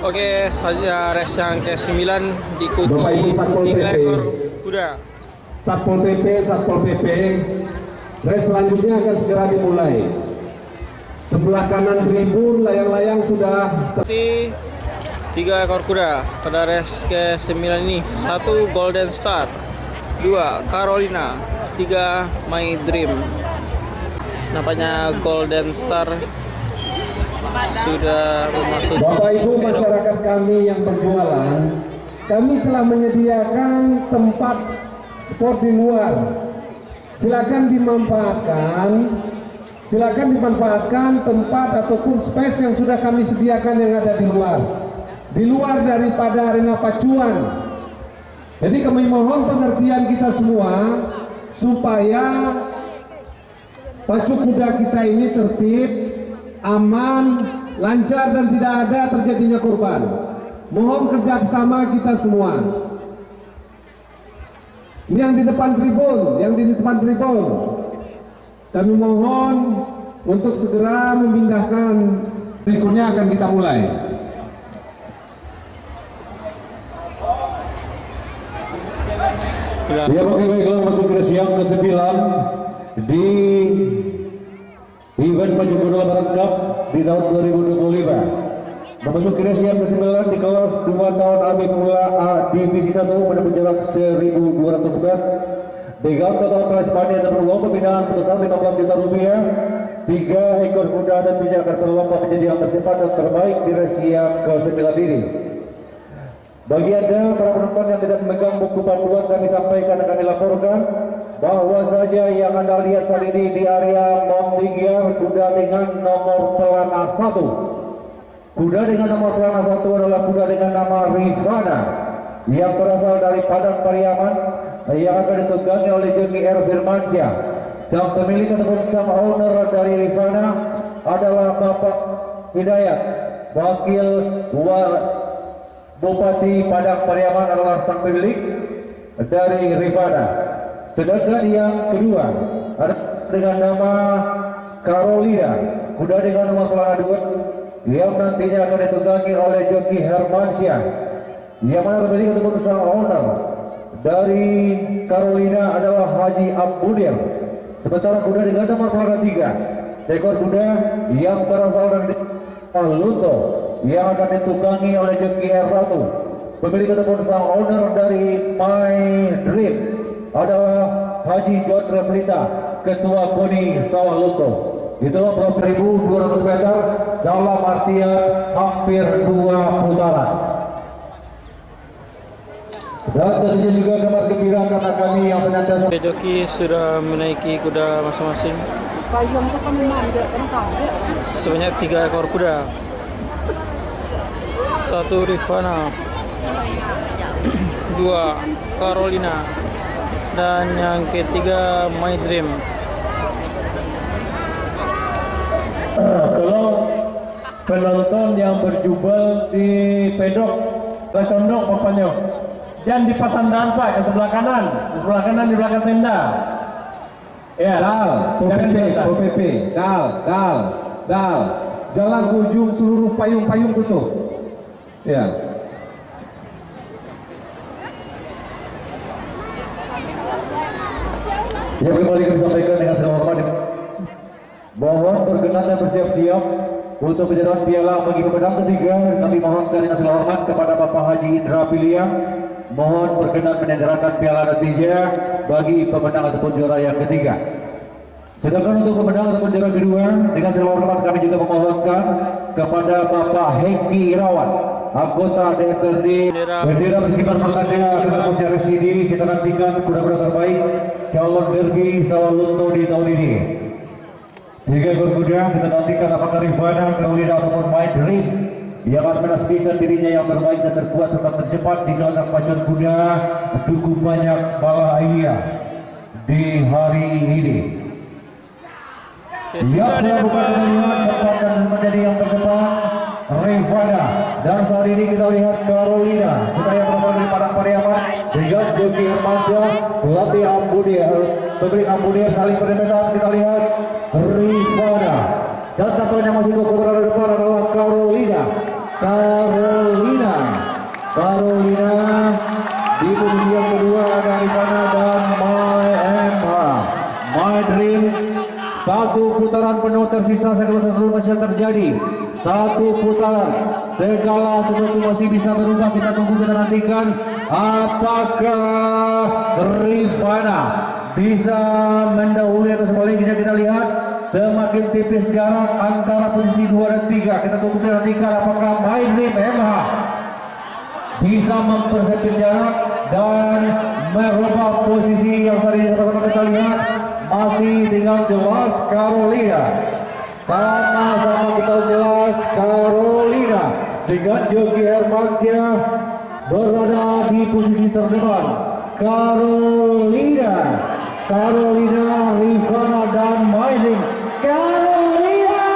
Oke, saja race yang ke-9 diikuti Bapak Ibu Satpol 3 PP. ekor kuda. Satpol PP, race selanjutnya akan segera dimulai. Sebelah kanan tribun layang-layang sudah Diikuti 3 ekor kuda pada race ke-9 ini. 1 Golden Star, 2 Carolina, 3 My Dream. Nampaknya Golden Star sudah memasuki. Bapak Ibu masyarakat kami yang berjualan, kami telah menyediakan tempat spot di luar. Silakan dimanfaatkan tempat ataupun space yang sudah kami sediakan yang ada di luar daripada arena pacuan. Jadi kami mohon pengertian kita semua supaya pacu kuda kita ini tertib, aman, lancar dan tidak ada terjadinya korban. Mohon kerjasama kita semua. Ini yang di depan tribun, kami mohon untuk segera memindahkan. Berikutnya akan kita mulai. Ya, baiklah, masuk ke siang ke-9 di event Pacu Kuda Lebaran Cup di tahun 2025. Memasuki race yang ke-9 di kelas 2 tahun AB Pula A Divisi 1 pada jarak 1.200 meter dengan total prize money dan uang pembinaan sebesar 15 juta rupiah. 3 ekor kuda dan bisa akan berlomba menjadi yang tercepat dan terbaik di race yang ke-9 ini. Bagi Anda para penonton yang tidak memegang buku panduan, kami sampaikan dan kami laporkan bahwa saja yang Anda lihat saat ini di area Montigiar, kuda dengan nomor pelana 1. Kuda dengan nomor pelana 1 adalah kuda dengan nama Rifana yang berasal dari Padang Pariaman yang akan ditunggangi oleh Joki R. Firmansyah. Sang pemilik ataupun sang owner dari Rifana adalah Bapak Hidayat, Wakil Bupati Padang Pariaman adalah sang pemilik dari Rifana. Sedangkan yang kedua ada dengan nama Carolina, kuda dengan nomor pelana 2 yang nantinya akan ditunggangi oleh Joki Hermansyah, yang mana pemilik ataupun sang owner dari Carolina adalah Haji Abbudir. Sementara kuda dengan nomor pelana 3, ekor kuda yang berasal dari Lunto yang akan ditunggangi oleh Joki R. Ratu. Pemilik ataupun sang owner dari My Dream adalah Haji John Replita, Ketua KONI Sawah Lunto. Itulah 1.200 meter dalam artian hampir 2 putaran. Dan tentunya juga kabar gembira karena kami yang senantiasa. Joki sudah menaiki kuda masing-masing. Sebanyak 3 ekor kuda. 1 Rifana, 2 Carolina, dan yang ketiga My Dream. Tolong penonton yang berjubel di pedok condong papannya. Jangan dipasang dahan Pak, ke sebelah kanan, di belakang tenda. Ya. Pol PP, dal. Jalan ke ujung seluruh payung-payung tutup. Ya. Ya, kembali kami sampaikan dengan segala hormat. Mohon berkenan dan bersiap-siap untuk penyerahan piala bagi pemenang ketiga. Kami mohonkan dengan segala hormat kepada Bapak Haji Indra Piliang. Mohon berkenan menyerahkan piala ketiga bagi pemenang ataupun juara yang ketiga. Sedangkan untuk pemenang ataupun juara kedua, dengan segala hormat kami juga memohonkan kepada Bapak Hengki Irawan, anggota DPRD, bendera berkibar Makada Kampung Residi. Kita nantikan kuda-kuda terbaik calon derby Sawah Lunto di tahun ini. 3 ekor kuda kita nantikan apakah Rifana, Carolina ataupun My Dream yang akan menasbikan dirinya yang terbaik dan terkuat serta tercepat di gelanggang pacuan kuda Duku Banyak Balahaya di hari ini. Yang telah bukan menjadi yang terdepan Rifana, dan saat ini kita lihat Carolina, kita yang berasal dari Padang Pariaman dengan Joki Hermansyah, pelatih Abbudir, pemilik Abbudir saling berdempetan. Kita lihat Rifana dan tampaknya masih berada di depan adalah Carolina. Carolina. Di posisi yang kedua ada Rifana dan My Dream. Satu putaran penuh tersisa, segala sesuatu masih terjadi. Satu putaran, segala sesuatu masih bisa berubah. Kita tunggu, kita nantikan apakah Rifana bisa mendahului atau sebaliknya. Kita lihat semakin tipis jarak antara posisi 2 dan 3. Kita tunggu, kita nantikan apakah My Dream MH bisa mempersempit jarak dan merubah posisi yang tadi kita lihat. Masih dengan jelas Carolina, sama-sama kita jelas Carolina dengan Jogi Hermansyah berada di posisi terdepan. Carolina, Rifana dan Maiding. Carolina,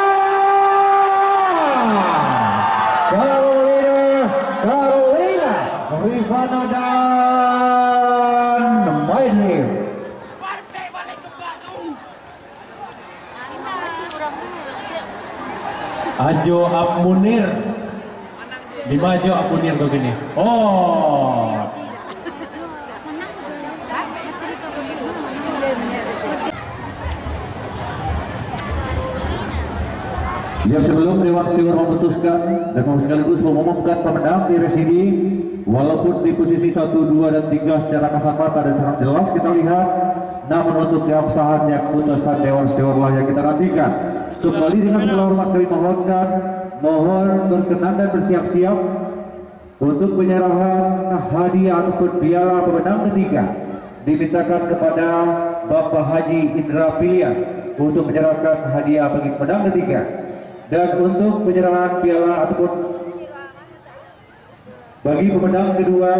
Rifana dan Maiding. Ajo Munir. Di Majo Munir tuh gini. Oh. Ya, sebelum Dewan Steward memutuskan dan sekaligus mengumumkan pemenang di residi, walaupun di posisi 1, 2, dan 3 secara kasat mata dan sangat jelas kita lihat, namun untuk keabsahannya keputusan Dewan Steward lah yang kita nantikan. Kembali dengan segala hormat kami mohonkan, mohon berkenan dan bersiap-siap untuk penyerahan hadiah ataupun piala pemenang ketiga. Dimintakan kepada Bapak Haji Indra Pilihan untuk menyerahkan hadiah bagi pemenang ketiga. Dan untuk penyerahan piala ataupun bagi pemenang kedua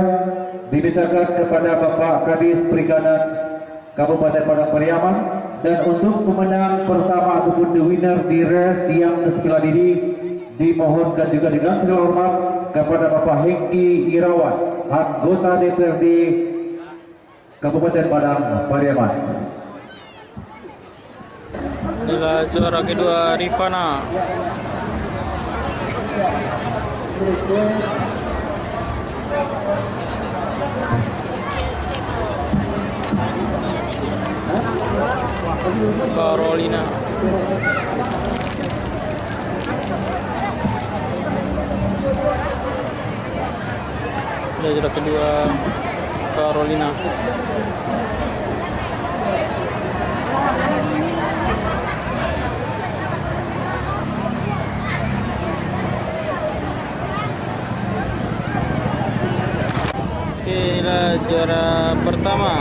dimintakan kepada Bapak Kadis Perikanan Kabupaten Padang Pariaman. Dan untuk pemenang pertama ataupun the winner di race yang ke-9 ini dimohonkan juga dengan segala hormat kepada Bapak Hengki Irawan, anggota DPRD Kabupaten Padang Pariaman. Inilah juara kedua Rifana. Carolina. Ini juara kedua Carolina. Oke, inilah juara pertama